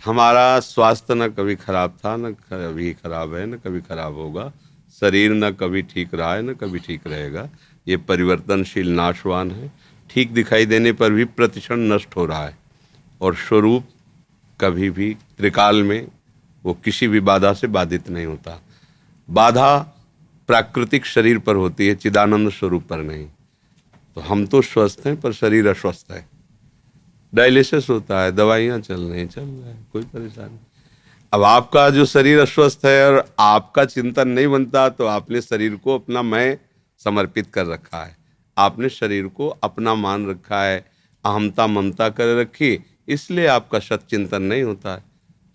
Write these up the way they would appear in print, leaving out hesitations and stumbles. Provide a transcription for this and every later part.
हमारा स्वास्थ्य न कभी खराब था, न कभी खराब है, न कभी खराब होगा। शरीर न कभी ठीक रहा है, न कभी ठीक रहेगा। ये परिवर्तनशील, नाशवान है। ठीक दिखाई देने पर भी प्रतिक्षण नष्ट हो रहा है। और स्वरूप कभी भी त्रिकाल में वो किसी भी बाधा से बाधित नहीं होता। बाधा प्राकृतिक शरीर पर होती है, चिदानंद स्वरूप पर नहीं। तो हम तो स्वस्थ हैं, पर शरीर अस्वस्थ है। डायलिसिस होता है, दवाइयाँ चल रही है, कोई परेशानी। अब आपका जो शरीर अस्वस्थ है और आपका चिंतन नहीं बनता, तो आपने शरीर को अपना मैं समर्पित कर रखा है। आपने शरीर को अपना मान रखा है, अहमता ममता कर रखी, इसलिए आपका सत चिंतन नहीं होता है।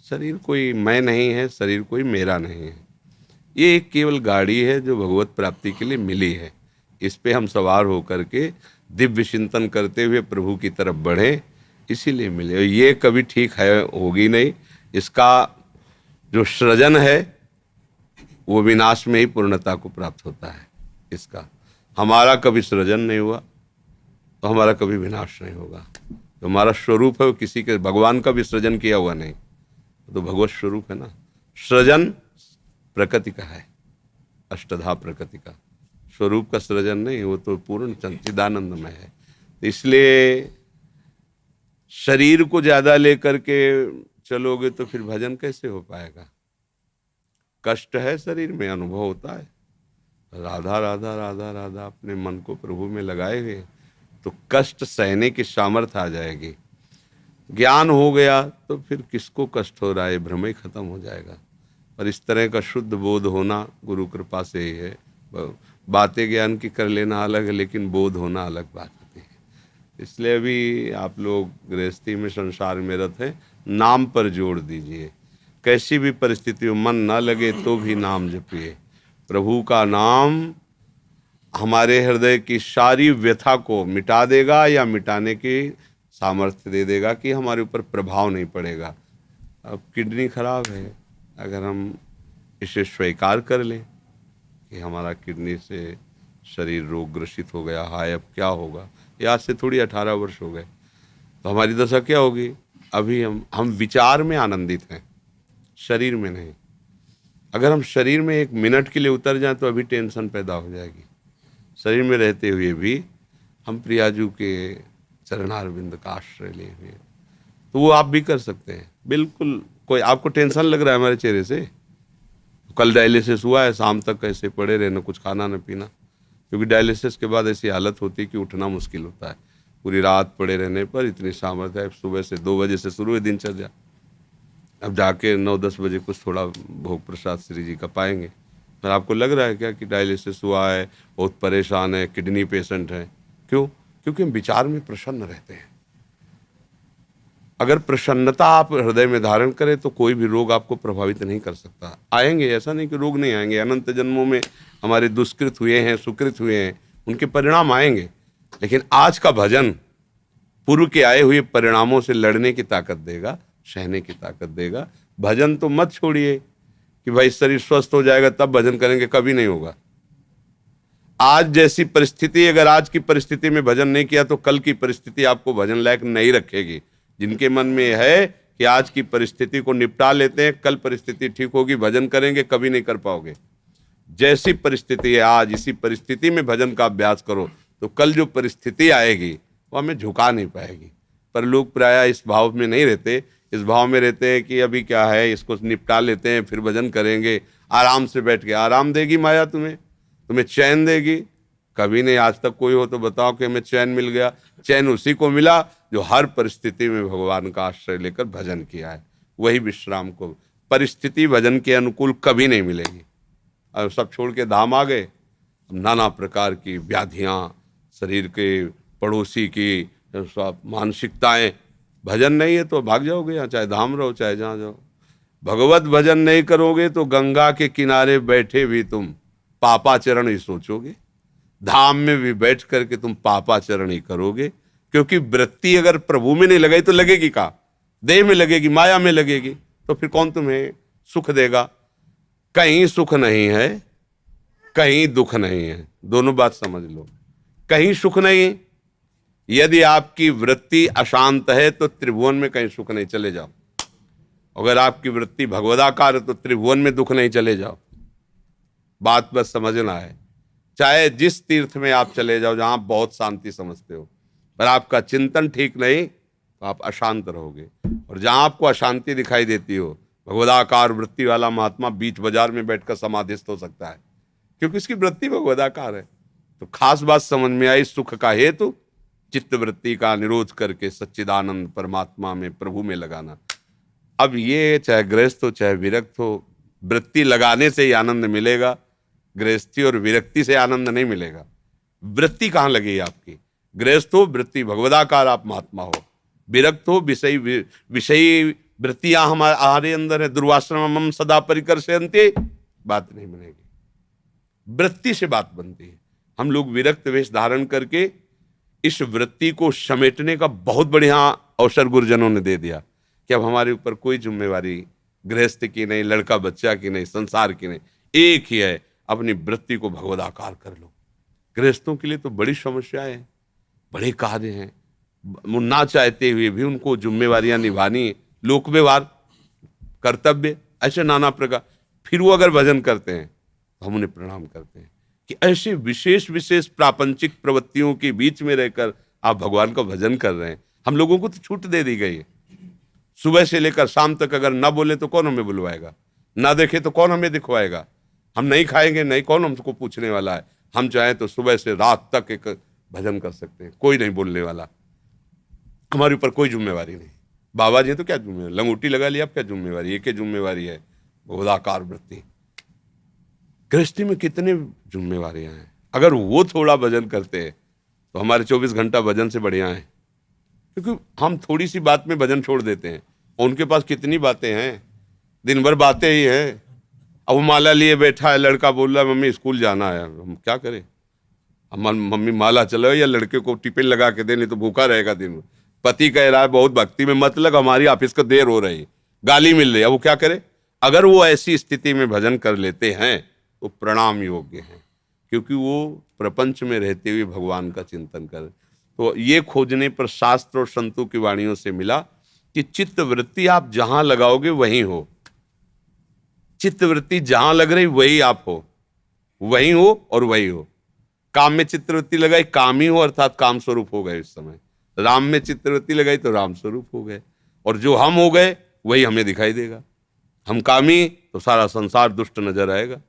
शरीर कोई मैं नहीं है, शरीर कोई मेरा नहीं है। ये एक केवल गाड़ी है जो भगवत प्राप्ति के लिए मिली है। इस पे हम सवार होकर के दिव्य चिंतन करते हुए प्रभु की तरफ बढ़े, इसीलिए मिले। ये कभी ठीक है होगी नहीं। इसका जो सृजन है वो विनाश में ही पूर्णता को प्राप्त होता है। इसका हमारा कभी सृजन नहीं हुआ तो हमारा कभी विनाश नहीं होगा। तो हमारा स्वरूप है वो किसी के, भगवान का भी सृजन किया हुआ नहीं, तो भगवत स्वरूप है ना। सृजन प्रकृति का है, अष्टधा प्रकृति का। स्वरूप का सृजन नहीं, वो तो पूर्ण चिदानंद में है। इसलिए शरीर को ज्यादा लेकर के चलोगे तो फिर भजन कैसे हो पाएगा। कष्ट है शरीर में, अनुभव होता है। राधा राधा राधा राधा अपने मन को प्रभु में लगाए हुए तो कष्ट सहने की सामर्थ्य आ जाएगी। ज्ञान हो गया तो फिर किसको कष्ट हो रहा है, भ्रम ही खत्म हो जाएगा। और इस तरह का शुद्ध बोध होना गुरु कृपा से ही है। बातें ज्ञान की कर लेना अलग है, लेकिन बोध होना अलग बात होती है। इसलिए अभी आप लोग गृहस्थी में, संसार में रत हैं, नाम पर जोड़ दीजिए। कैसी भी परिस्थिति में मन ना लगे तो भी नाम जपिए। प्रभु का नाम हमारे हृदय की सारी व्यथा को मिटा देगा, या मिटाने की सामर्थ्य दे देगा कि हमारे ऊपर प्रभाव नहीं पड़ेगा। अब किडनी खराब है, अगर हम इसे स्वीकार कर लें कि हमारा किडनी से शरीर रोग ग्रसित हो गया, हाय अब क्या होगा। ये आज से थोड़ी 18 वर्ष हो गए, तो हमारी दशा क्या होगी। अभी हम विचार में आनंदित हैं, शरीर में नहीं। अगर हम शरीर में एक मिनट के लिए उतर जाएं तो अभी टेंशन पैदा हो जाएगी। शरीर में रहते हुए भी हम प्रियाजू के चरणारविंद का आश्रय लिए हुए, तो वो आप भी कर सकते हैं बिल्कुल। कोई आपको टेंशन लग रहा है हमारे चेहरे से, कल डायलिसिस हुआ है, शाम तक कैसे पड़े रहे, न कुछ खाना न पीना। क्योंकि डायलिसिस के बाद ऐसी हालत होती है कि उठना मुश्किल होता है। पूरी रात पड़े रहने पर इतनी सामर्थ्य है, सुबह से 2 बजे से शुरू है दिनचर्या। अब जाके 9-10 बजे कुछ थोड़ा भोग प्रसाद श्री जी का पाएंगे। पर आपको लग रहा है क्या कि डायलिसिस हुआ है, बहुत परेशान है, किडनी पेशेंट है। क्यों? क्योंकि हम विचार में प्रसन्न रहते हैं। अगर प्रसन्नता आप हृदय में धारण करें तो कोई भी रोग आपको प्रभावित नहीं कर सकता। आएंगे, ऐसा नहीं कि रोग नहीं आएंगे। अनंत जन्मों में हमारे दुष्कृत हुए हैं, सुकृत हुए हैं, उनके परिणाम आएंगे। लेकिन आज का भजन पूर्व के आए हुए परिणामों से लड़ने की ताकत देगा, सहने की ताकत देगा। भजन तो मत छोड़िए कि भाई शरीर स्वस्थ हो जाएगा तब भजन करेंगे, कभी नहीं होगा। आज जैसी परिस्थिति, अगर आज की परिस्थिति में भजन नहीं किया तो कल की परिस्थिति आपको भजन लायक नहीं रखेगी। जिनके मन में है कि आज की परिस्थिति को निपटा लेते हैं, कल परिस्थिति ठीक होगी, भजन करेंगे, कभी नहीं कर पाओगे। जैसी परिस्थिति है आज, इसी परिस्थिति में भजन का अभ्यास करो तो कल जो परिस्थिति आएगी वो हमें झुका नहीं पाएगी। पर लोग प्रायः इस भाव में नहीं रहते। इस भाव में रहते हैं कि अभी क्या है, इसको निपटा लेते हैं फिर भजन करेंगे। आराम से बैठ के, आराम देगी माया तुम्हें, तुम्हें चैन देगी? कभी नहीं। आज तक कोई हो तो बताओ कि हमें चैन मिल गया। चैन उसी को मिला जो हर परिस्थिति में भगवान का आश्रय लेकर भजन किया है। वही विश्राम को, परिस्थिति भजन के अनुकूल कभी नहीं मिलेगी। अब सब छोड़ के धाम आ गए, नाना प्रकार की व्याधियां, शरीर के पड़ोसी की मानसिकताएं। भजन नहीं है तो भाग जाओगे, यहाँ चाहे धाम रहो चाहे जहाँ जाओ। भगवत भजन नहीं करोगे तो गंगा के किनारे बैठे भी तुम पापाचरण ही सोचोगे। धाम में भी बैठ करके तुम पापाचरण ही करोगे। क्योंकि वृत्ति अगर प्रभु में नहीं लगाई तो लगेगी कहाँ? देह में लगेगी, माया में लगेगी। तो फिर कौन तुम्हें सुख देगा? कहीं सुख नहीं है, कहीं दुख नहीं है। दोनों बात समझ लो। कहीं सुख नहीं यदि आपकी वृत्ति अशांत है तो त्रिभुवन में कहीं सुख नहीं, चले जाओ। अगर आपकी वृत्ति भगवदाकार है तो त्रिभुवन में दुख नहीं, चले जाओ। बात बस समझना है। चाहे जिस तीर्थ में आप चले जाओ जहां आप बहुत शांति समझते हो, पर आपका चिंतन ठीक नहीं तो आप अशांत रहोगे। और जहां आपको अशांति दिखाई देती हो, भगवदाकार वृत्ति वाला महात्मा बीच बाजार में बैठकर समाधिस्थ हो सकता है, क्योंकि उसकी वृत्ति भगवदाकार है। तो खास बात समझ में आई, सुख का हेतु चित्त वृत्ति का निरोध करके सच्चिदानंद परमात्मा में, प्रभु में लगाना। अब ये चाहे गृहस्थ हो चाहे विरक्त हो, वृत्ति लगाने से ही आनंद मिलेगा, गृहस्थी और विरक्ति से आनंद नहीं मिलेगा। वृत्ति कहाँ लगी आपकी? गृहस्थ हो वृत्ति भगवदाकार, आप महात्मा हो। विरक्त हो विषयी वृत्तियां हमारे अंदर है, दुर्वाश्रमम सदा परिकर्षयन्ते, बात नहीं बनेगी। वृत्ति से बात बनती है। हम लोग विरक्त वेश धारण करके इस वृत्ति को समेटने का बहुत बढ़िया अवसर गुरुजनों ने दे दिया कि अब हमारे ऊपर कोई जिम्मेवारी गृहस्थ की नहीं, लड़का बच्चा की नहीं, संसार की नहीं, एक ही है, अपनी वृत्ति को भगवदाकार कर लो। गृहस्थों के लिए तो बड़ी समस्याएं हैं, बड़े कार्य हैं, ना चाहते हुए भी उनको जिम्मेवारियां निभानी, लोक व्यवहार, कर्तव्य, ऐसे नाना प्रकार। फिर वो अगर भजन करते हैं तो हम उन्हें प्रणाम करते हैं कि ऐसे विशेष विशेष प्रापंचिक प्रवृत्तियों के बीच में रहकर आप भगवान का भजन कर रहे हैं। हम लोगों को तो छूट दे दी गई है, सुबह से लेकर शाम तक अगर ना बोले तो कौन हमें बुलवाएगा, ना देखे तो कौन हमें दिखवाएगा, हम नहीं खाएंगे नहीं कौन हमको पूछने वाला है। हम चाहें तो सुबह से रात तक एक भजन कर सकते हैं, कोई नहीं बोलने वाला, हमारे ऊपर कोई जिम्मेवारी नहीं। बाबा जी तो क्या जिम्मेवारी, लंगूटी लगा लिया, अब क्या जिम्मेवारी, एक ही जिम्मेवारी है, भगवदाकार वृत्ति। गृहस्थी में कितने जिम्मेवारियां हैं, अगर वो थोड़ा भजन करते हैं तो हमारे 24 घंटा भजन से बढ़िया है। क्योंकि हम थोड़ी सी बात में भजन छोड़ देते हैं, उनके पास कितनी बातें हैं, दिन भर बातें ही हैं। अब वो माला लिए बैठा है, लड़का बोल रहा है मम्मी स्कूल जाना है, हम क्या करें? अब मम्मी माला चलाओ या लड़के को टिफिन लगा के दे, नहीं तो भूखा रहेगा दिन भर। पति कह रहा है बहुत भक्ति में मत लग, हमारी ऑफिस को देर हो रही, गाली मिल रही है, अब वो क्या करे? अगर वो ऐसी स्थिति में भजन कर लेते हैं तो प्रणाम योग्य हैं, क्योंकि वो प्रपंच में रहते हुए भगवान का चिंतन कर। तो ये खोजने पर शास्त्र और संतों की वाणियों से मिला कि चित्त वृत्ति आप जहां लगाओगे वहीं हो, चित्त वृत्ति जहां लग रही वही आप हो, वही हो और वही हो। काम में चित्तवृत्ति लगाई, काम ही हो, अर्थात काम स्वरूप हो गए। इस समय राम में चित्तवृत्ति लगाई तो राम स्वरूप हो गए, और जो हम हो गए वही हमें दिखाई देगा। हम कामी तो सारा संसार दुष्ट नजर आएगा,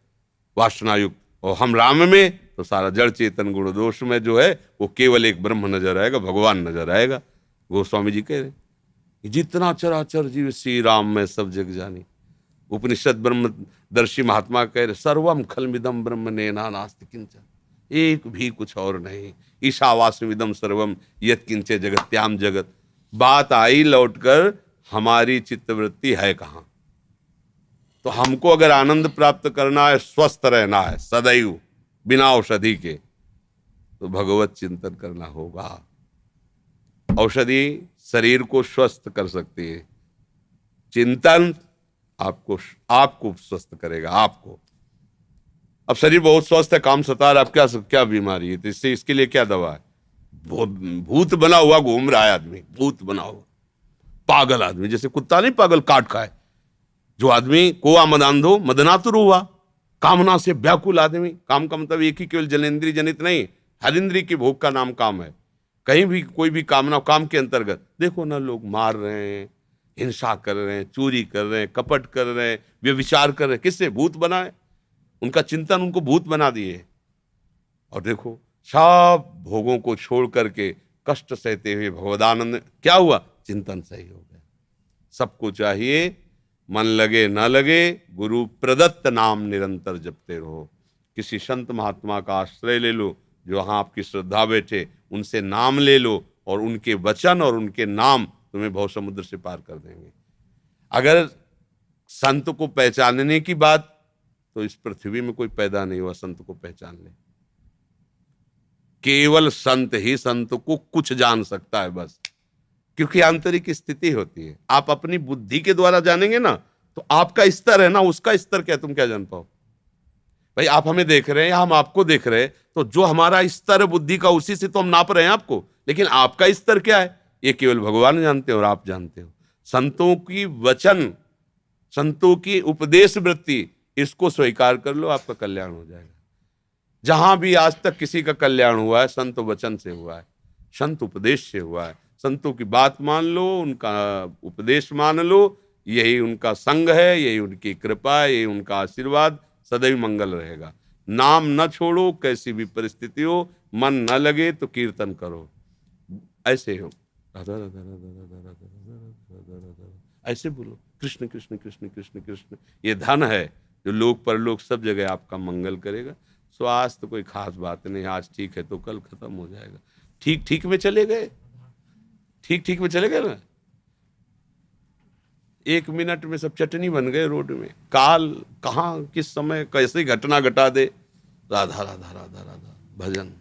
वासनायुक्त, और हम राम में तो सारा जड़ चेतन गुण दोष में जो है वो केवल एक ब्रह्म नजर आएगा, भगवान नजर आएगा। गोस्वामी जी कह रहे जितना चराचर जीव श्री राम में सब जग जानी। उपनिषद ब्रह्मदर्शी महात्मा कह रहे सर्वम खलमिदम ब्रह्म नेना नास्ति किंचन, एक भी कुछ और नहीं, ईशावास्यमिदम सर्वम यत् किंचे जगत्याम जगत। बात आई लौटकर हमारी चित्तवृत्ति है कहाँ? तो हमको अगर आनंद प्राप्त करना है, स्वस्थ रहना है सदैव बिना औषधि के, तो भगवत चिंतन करना होगा। औषधि शरीर को स्वस्थ कर सकती है, चिंतन आपको स्वस्थ करेगा। आपको अब शरीर बहुत स्वस्थ है, काम सता रहा, अब क्या बीमारी है, तो इससे इसके लिए क्या दवा है? भूत बना हुआ घूम रहा है आदमी, भूत बना हुआ पागल आदमी, जैसे कुत्ता नहीं पागल काट खाए, जो आदमी कोआ मदांधो मदनातुर हुआ, कामना से व्याकुल आदमी। काम का मतलब एक ही केवल जनेन्द्रिय जनित नहीं, हर इंद्रिय की भोग का नाम काम है। कहीं भी कोई भी कामना, काम के अंतर्गत देखो ना, लोग मार रहे हैं, हिंसा कर रहे हैं, चोरी कर रहे हैं, कपट कर रहे हैं, व्यभिचार कर रहे हैं, किससे? भूत बनाए, उनका चिंतन उनको भूत बना दिए। और देखो सब भोगों को छोड़ करके कष्ट सहते हुए भगवदानंद, क्या हुआ? चिंतन सही हो गया। सबको चाहिए मन लगे न लगे गुरु प्रदत्त नाम निरंतर जपते रहो। किसी संत महात्मा का आश्रय ले लो, जो वहां आपकी श्रद्धा बैठे, उनसे नाम ले लो, और उनके वचन और उनके नाम तुम्हें भव समुद्र से पार कर देंगे। अगर संत को पहचानने की बात, तो इस पृथ्वी में कोई पैदा नहीं हुआ संत को पहचान ले। केवल संत ही संत को कुछ जान सकता है बस, क्योंकि आंतरिक स्थिति होती है। आप अपनी बुद्धि के द्वारा जानेंगे ना, तो आपका स्तर है ना, उसका स्तर क्या, तुम क्या जान पाओ? भाई आप हमें देख रहे हैं या हम आपको देख रहे हैं, तो जो हमारा स्तर बुद्धि का उसी से तो हम नाप रहे हैं आपको, लेकिन आपका स्तर क्या है ये केवल भगवान जानते हो और आप जानते हो। संतों की वचन, संतों की उपदेश वृत्ति, इसको स्वीकार कर लो, आपका कल्याण हो जाएगा। जहां भी आज तक किसी का कल्याण हुआ है संत वचन से हुआ है, संत उपदेश से हुआ है। संतों की बात मान लो, उनका उपदेश मान लो, यही उनका संग है, यही उनकी कृपा है, यही उनका आशीर्वाद, सदैव मंगल रहेगा। नाम न छोड़ो, कैसी भी परिस्थिति हो, मन न लगे तो कीर्तन करो, ऐसे हो, राधा राधा राधा राधा राधा राधा राधा राधा, ऐसे बोलो, कृष्ण कृष्ण कृष्ण कृष्ण कृष्ण। ये धन है जो लोक परलोक सब जगह आपका मंगल करेगा। सो आज तो कोई खास बात नहीं, आज ठीक है तो कल खत्म हो जाएगा। ठीक ठीक में चले गए, ठीक ठीक में चले गए ना, 1 मिनट में सब चटनी बन गए रोड में। काल कहाँ किस समय कैसे घटना घटा दे। राधा राधा राधा राधा भजन।